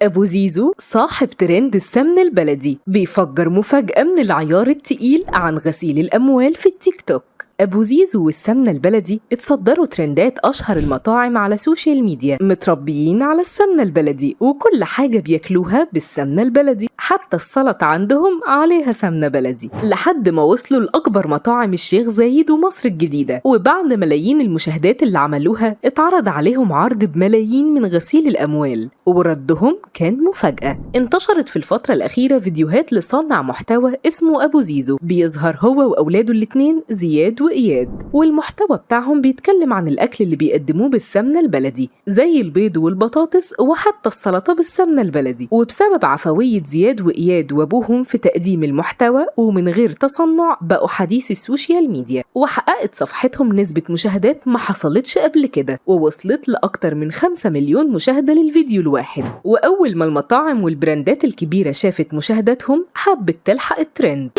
أبو زيزو صاحب ترند السمن البلدي بيفجر مفاجأة من العيار التقيل عن غسيل الأموال في التيك توك. أبو زيزو والسمنة البلدي اتصدروا ترندات أشهر المطاعم على السوشيال ميديا، متربيين على السمنة البلدي وكل حاجة بياكلوها بالسمنة البلدي، حتى السلطة عندهم عليها سمنة بلدي، لحد ما وصلوا لأكبر مطاعم الشيخ زايد ومصر الجديدة. وبعد ملايين المشاهدات اللي عملوها اتعرض عليهم عرض بملايين من غسيل الأموال، وردهم كان مفاجأة. انتشرت في الفترة الأخيرة فيديوهات لصانع محتوى اسمه أبو زيزو، بيظهر هو وأولاده الاتنين زياد وإياد، والمحتوى بتاعهم بيتكلم عن الأكل اللي بيقدموه بالسمنة البلدي زي البيض والبطاطس وحتى السلطة بالسمنة البلدي. وبسبب عفوية زياد وإياد وأبوهم في تقديم المحتوى ومن غير تصنع بقوا حديث السوشيال ميديا، وحققت صفحتهم نسبة مشاهدات ما حصلتش قبل كده، ووصلت لأكتر من 5 مليون مشاهدة للفيديو الواحد. وأول ما المطاعم والبراندات الكبيرة شافت مشاهداتهم حبت تلحق الترند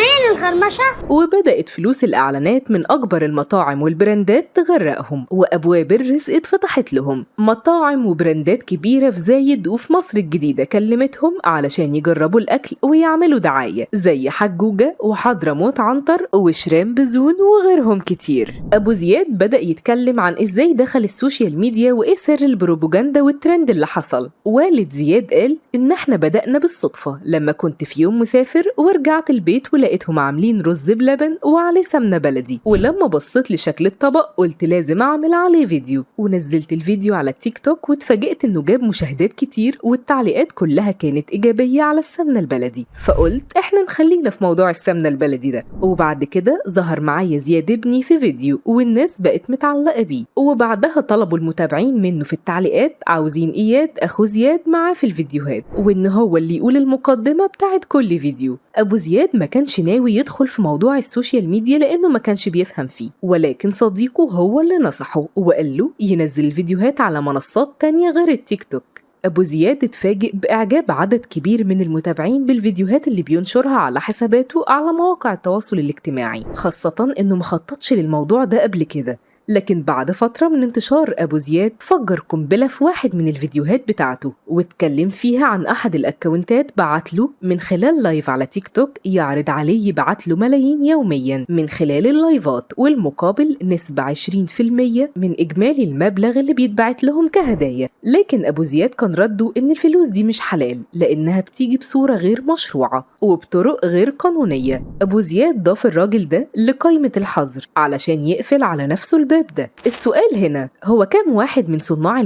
وبدأت فلوس الإعلانات من أكبر المطاعم والبراندات تغرقهم، وأبواب الرزق اتفتحت لهم. مطاعم وبراندات كبيرة في زايد وفي مصر الجديدة كلمتهم علشان يجربوا الأكل ويعملوا دعاية زي حجوجة وحضرموت عنتر وشرام بزون وغيرهم كتير. أبو زياد بدأ يتكلم عن إزاي دخل السوشيال ميديا وإيه سر البروباجندا والترند اللي حصل. والد زياد قال إن إحنا بدأنا بالصدفة لما كنت في يوم مسافر ورجعت البيت ولقيتهم عاملين رز بلبن وعليه سمنة بلدي، ولما بصيت لشكل الطبق قلت لازم أعمل عليه فيديو، ونزلت الفيديو على التيك توك واتفاجئت إنه جاب مشاهدات كتير والتعليقات كلها كانت إيجابية على السمنة البلدي، فقلت إحنا نخلينا في موضوع السمنة البلدي ده. وبعد كده ظهر معايا زياد ابني في فيديو والناس بقت متعلقة بيه، وبعدها طلبوا المتابعين منه في التعليقات عاوزين إياد أخو زياد معاه في الفيديوهات وإن هو اللي يقول المقدمة بتاعت كل فيديو. أبو زياد ما كانش ناوي يدخل في موضوع السوشيال ميديا لأنه ما كانش بيفهم فيه، ولكن صديقه هو اللي نصحه وقال له ينزل الفيديوهات على منصات تانية غير التيك توك. أبو زياد اتفاجئ بإعجاب عدد كبير من المتابعين بالفيديوهات اللي بينشرها على حساباته على مواقع التواصل الاجتماعي، خاصة إنه مخططش للموضوع ده قبل كده. لكن بعد فترة من انتشار أبو زياد فجر قنبلة في واحد من الفيديوهات بتاعته واتكلم فيها عن أحد الأكونتات بعتله من خلال لايف على تيك توك يعرض عليه يبعتله ملايين يوميا من خلال اللايفات، والمقابل نسبة 20% من إجمالي المبلغ اللي بيتبعت لهم كهدايا. لكن أبو زياد كان رده إن الفلوس دي مش حلال لأنها بتيجي بصورة غير مشروعة وبطرق غير قانونية. أبو زياد ضاف الراجل ده لقائمة الحظر علشان يقفل على نفسه الباب ده. السؤال هنا هو كام واحد من صناع